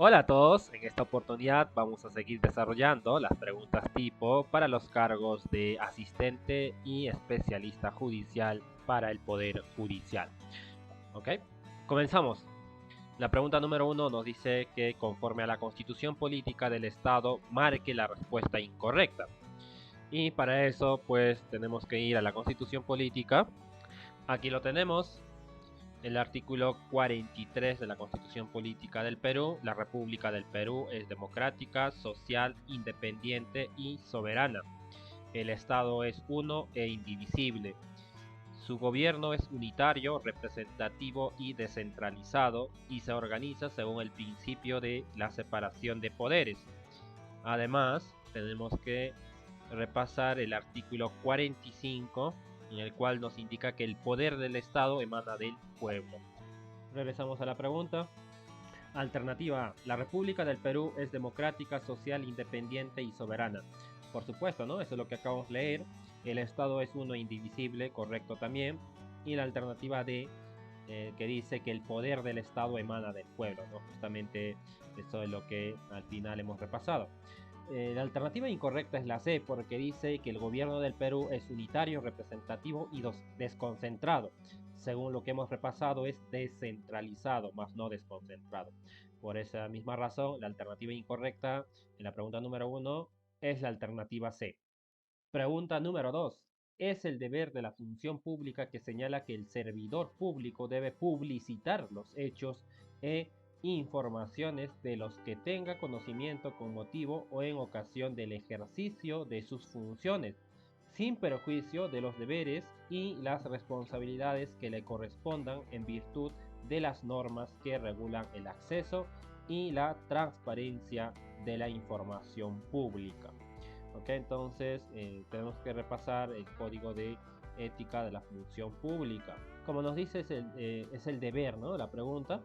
Hola a todos, en esta oportunidad vamos a seguir desarrollando las preguntas tipo para los cargos de asistente y especialista judicial para el Poder Judicial. ¿Ok? Comenzamos. La pregunta número uno nos dice que conforme a la constitución política del Estado marque la respuesta incorrecta. Y para eso pues tenemos que ir a la constitución política. Aquí lo tenemos. El artículo 43 de la Constitución Política del Perú: la República del Perú es democrática, social, independiente y soberana. El Estado es uno e indivisible. Su gobierno es unitario, representativo y descentralizado y se organiza según el principio de la separación de poderes. Además, tenemos que repasar el artículo 45, en el cual nos indica que el poder del Estado emana del pueblo. Regresamos a la pregunta. Alternativa A: la República del Perú es democrática, social, independiente y soberana. Por supuesto, ¿no? Eso es lo que acabamos de leer. El Estado es uno e indivisible, correcto también. Y la alternativa D, que dice que el poder del Estado emana del pueblo, ¿no? Justamente eso es lo que al final hemos repasado. La alternativa incorrecta es la C, porque dice que el gobierno del Perú es unitario, representativo y desconcentrado. Según lo que hemos repasado, es descentralizado, más no desconcentrado. Por esa misma razón, la alternativa incorrecta en la pregunta número uno es la alternativa C. Pregunta número 2. Es el deber de la función pública que señala que el servidor público debe publicitar los hechos e informaciones de los que tenga conocimiento con motivo o en ocasión del ejercicio de sus funciones, sin perjuicio de los deberes y las responsabilidades que le correspondan en virtud de las normas que regulan el acceso y la transparencia de la información pública. Ok, entonces tenemos que repasar el código de ética de la función pública. Como nos dice, es el deber, ¿no? La pregunta.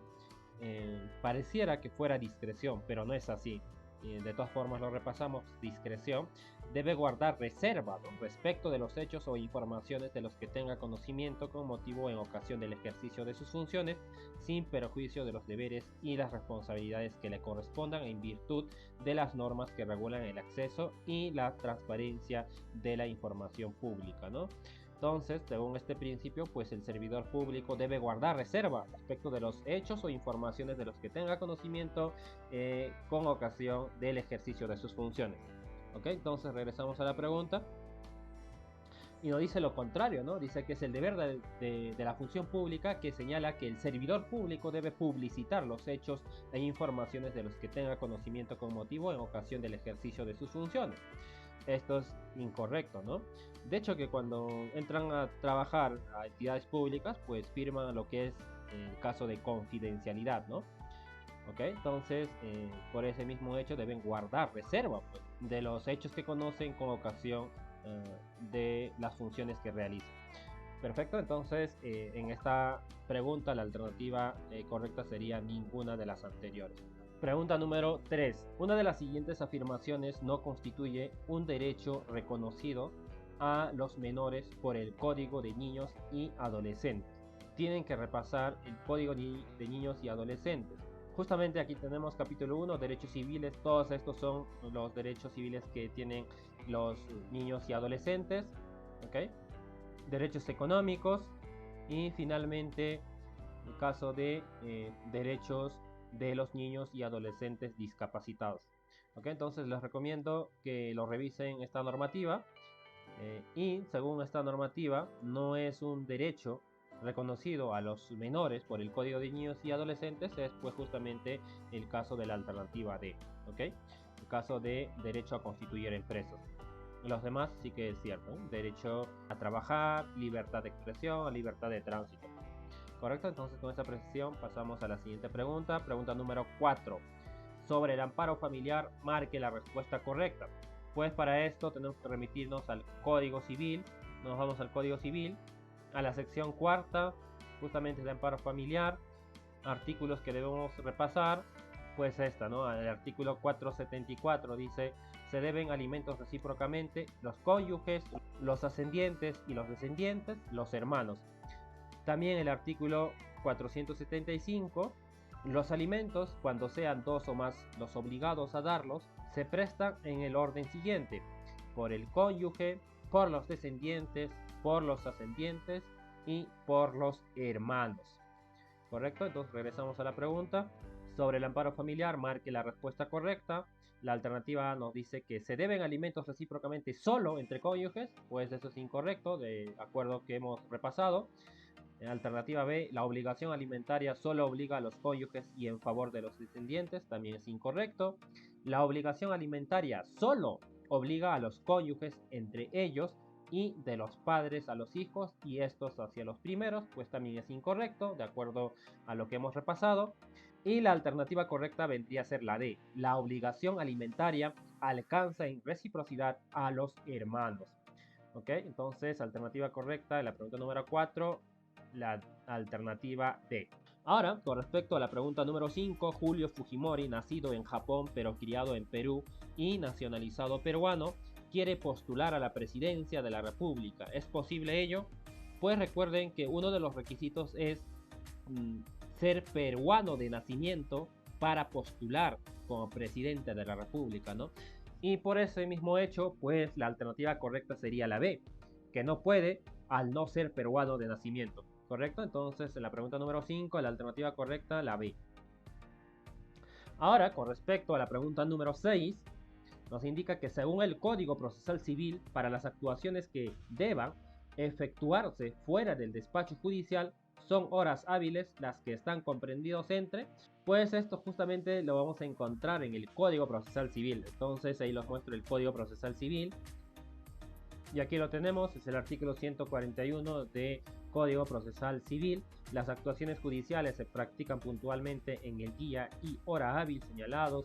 Pareciera que fuera discreción, pero no es así. De todas formas lo repasamos. Discreción: debe guardar reserva, ¿no?, respecto de los hechos o informaciones de los que tenga conocimiento con motivo en ocasión del ejercicio de sus funciones, sin perjuicio de los deberes y las responsabilidades que le correspondan en virtud de las normas que regulan el acceso y la transparencia de la información pública, ¿no? Entonces, según este principio, pues el servidor público debe guardar reserva respecto de los hechos o informaciones de los que tenga conocimiento con ocasión del ejercicio de sus funciones. ¿Ok? Entonces regresamos a la pregunta. Y nos dice lo contrario, ¿no? Dice que es el deber de la función pública que señala que el servidor público debe publicitar los hechos e informaciones de los que tenga conocimiento con motivo en ocasión del ejercicio de sus funciones. Esto es incorrecto, ¿no? De hecho, que cuando entran a trabajar a entidades públicas, pues firman lo que es el caso de confidencialidad, ¿no? ¿Ok? Entonces, por ese mismo hecho deben guardar reserva, pues, de los hechos que conocen con ocasión de las funciones que realizan. Perfecto, entonces en esta pregunta la alternativa correcta sería ninguna de las anteriores. Pregunta número 3. Una de las siguientes afirmaciones no constituye un derecho reconocido a los menores por el Código de Niños y Adolescentes. Tienen que repasar el Código de Niños y Adolescentes. Justamente aquí tenemos capítulo 1, derechos civiles. Todos estos son los derechos civiles que tienen los niños y adolescentes. ¿Ok? Derechos económicos y finalmente el caso de derechos de los niños y adolescentes discapacitados. ¿Ok? Entonces les recomiendo que lo revisen esta normativa y según esta normativa no es un derecho reconocido a los menores por el Código de Niños y Adolescentes, es pues justamente el caso de la alternativa D, ¿ok? El caso de derecho a constituir empresas. Los demás sí que es cierto, ¿eh? Derecho a trabajar, libertad de expresión, libertad de tránsito. ¿Correcto? Entonces con esta precisión pasamos a la siguiente pregunta. Pregunta número 4. Sobre el amparo familiar, marque la respuesta correcta. Pues para esto tenemos que remitirnos al Código Civil. Nos vamos al Código Civil, a la sección cuarta, justamente de amparo familiar. Artículos que debemos repasar, pues esta, ¿no? El artículo 474 dice: se deben alimentos recíprocamente los cónyuges, los ascendientes y los descendientes, los hermanos. También el artículo 475 Los alimentos, cuando sean dos o más los obligados a darlos, se prestan en el orden siguiente: por el cónyuge, por los descendientes, por los ascendientes y por los hermanos. ¿Correcto? Entonces regresamos a la pregunta. Sobre el amparo familiar, marque la respuesta correcta. La alternativa A nos dice que se deben alimentos recíprocamente solo entre cónyuges, pues eso es incorrecto, de acuerdo que hemos repasado. Alternativa B, la obligación alimentaria solo obliga a los cónyuges y en favor de los descendientes, también es incorrecto. La obligación alimentaria solo obliga a los cónyuges entre ellos y de los padres a los hijos y estos hacia los primeros, pues también es incorrecto, de acuerdo a lo que hemos repasado. Y la alternativa correcta vendría a ser la D, la obligación alimentaria alcanza en reciprocidad a los hermanos. ¿Ok? Entonces, alternativa correcta en la pregunta número 4, la alternativa D. Ahora, con respecto a la pregunta número 5, Julio Fujimori, nacido en Japón pero criado en Perú y nacionalizado peruano, quiere postular a la presidencia de la República. ¿Es posible ello? Pues recuerden que uno de los requisitos es ser peruano de nacimiento para postular como presidente de la República, ¿no? Y por ese mismo hecho, pues la alternativa correcta sería la B, que no puede al no ser peruano de nacimiento, ¿correcto? Entonces, en la pregunta número 5, la alternativa correcta, la B. Ahora, con respecto a la pregunta número 6, nos indica que según el Código Procesal Civil, para las actuaciones que deban efectuarse fuera del despacho judicial, son horas hábiles las que están comprendidos entre, pues esto justamente lo vamos a encontrar en el Código Procesal Civil. Entonces ahí los muestro el Código Procesal Civil. Y aquí lo tenemos, es el artículo 141 de Código Procesal Civil. Las actuaciones judiciales se practican puntualmente en el día y hora hábil señalados,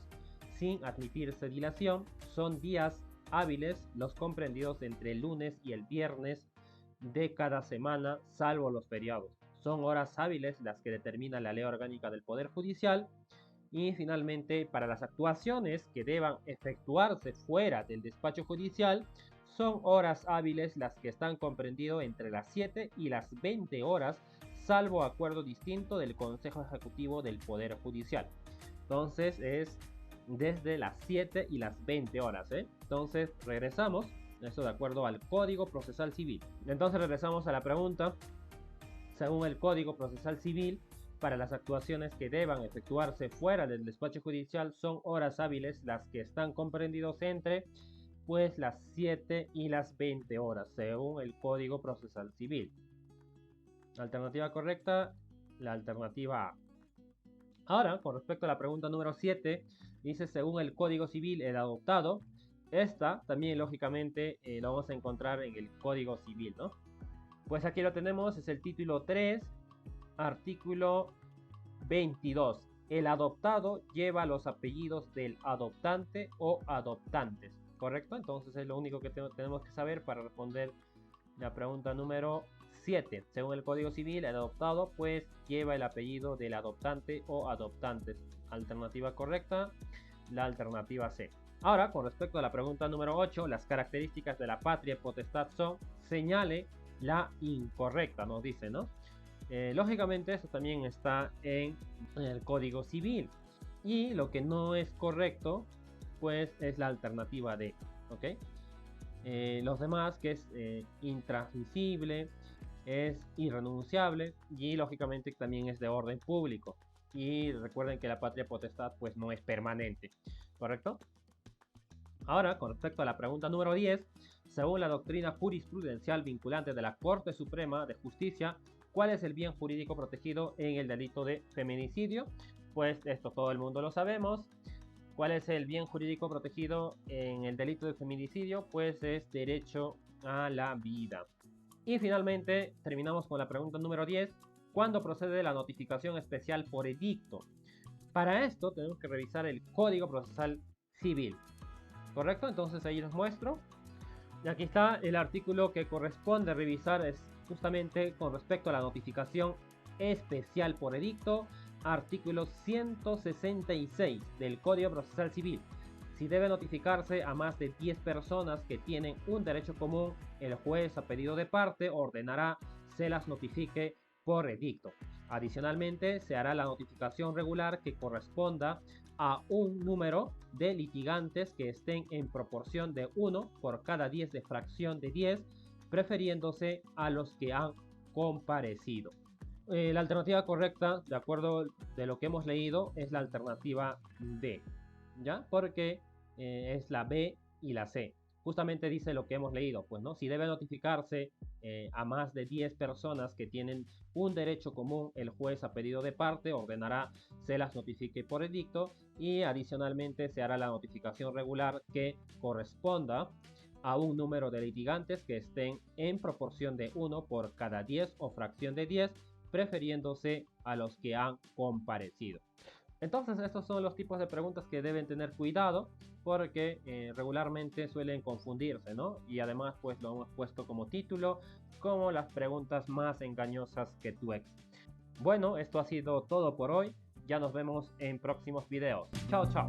sin admitirse dilación. Son días hábiles los comprendidos entre el lunes y el viernes de cada semana, salvo los feriados. Son horas hábiles las que determina la Ley Orgánica del Poder Judicial. Y finalmente, para las actuaciones que deban efectuarse fuera del despacho judicial, son horas hábiles las que están comprendidas entre las 7 y las 20 horas, salvo acuerdo distinto del Consejo Ejecutivo del Poder Judicial. Entonces es desde las 7 y las 20 horas. Entonces regresamos, esto de acuerdo al Código Procesal Civil. Entonces regresamos a la pregunta. Según el Código Procesal Civil, para las actuaciones que deban efectuarse fuera del despacho judicial son horas hábiles las que están comprendidos entre pues las 7 y las 20 horas, según el Código Procesal Civil. Alternativa correcta, la alternativa A. Ahora, con respecto a la pregunta número 7, dice según el Código Civil el adoptado. Esta también lógicamente lo vamos a encontrar en el Código Civil, ¿no? Pues aquí lo tenemos, es el título 3, artículo 22. El adoptado lleva los apellidos del adoptante o adoptantes, ¿correcto? Entonces es lo único que tenemos que saber para responder la pregunta número 7. Según el Código Civil, el adoptado pues lleva el apellido del adoptante o adoptantes. Alternativa correcta, la alternativa C. Ahora, con respecto a la pregunta número 8, las características de la patria potestad son: señale la incorrecta, nos dice, ¿no? Lógicamente eso también está en el Código Civil. Y lo que no es correcto, pues es la alternativa D, ¿ok? Los demás, que es intransmisible, es irrenunciable y lógicamente también es de orden público. Y recuerden que la patria potestad pues no es permanente, ¿correcto? Ahora, con respecto a la pregunta número 10, según la doctrina jurisprudencial vinculante de la Corte Suprema de Justicia, ¿cuál es el bien jurídico protegido en el delito de feminicidio? Pues esto todo el mundo lo sabemos. ¿Cuál es el bien jurídico protegido en el delito de feminicidio? Pues es derecho a la vida. Y finalmente terminamos con la pregunta número 10. ¿Cuándo procede la notificación especial por edicto? Para esto tenemos que revisar el Código Procesal Civil, ¿correcto? Entonces ahí les muestro. Y aquí está el artículo que corresponde revisar, es justamente con respecto a la notificación especial por edicto, artículo 166 del Código Procesal Civil. Si debe notificarse a más de 10 personas que tienen un derecho común, el juez a pedido de parte ordenará se las notifique por edicto. Adicionalmente, se hará la notificación regular que corresponda a un número de litigantes que estén en proporción de 1 por cada 10 de fracción de 10, prefiriéndose a los que han comparecido. La alternativa correcta, de acuerdo de lo que hemos leído, es la alternativa D, ¿ya? Porque es la B y la C. Justamente dice lo que hemos leído, pues, ¿no? Si debe notificarse a más de 10 personas que tienen un derecho común, el juez a pedido de parte ordenará se las notifique por edicto y adicionalmente se hará la notificación regular que corresponda a un número de litigantes que estén en proporción de 1 por cada 10 o fracción de 10, prefiriéndose a los que han comparecido. Entonces, estos son los tipos de preguntas que deben tener cuidado porque regularmente suelen confundirse, ¿no? Y además, pues lo hemos puesto como título, como las preguntas más engañosas que tu ex. Bueno, esto ha sido todo por hoy. Ya nos vemos en próximos videos. Chao, chao.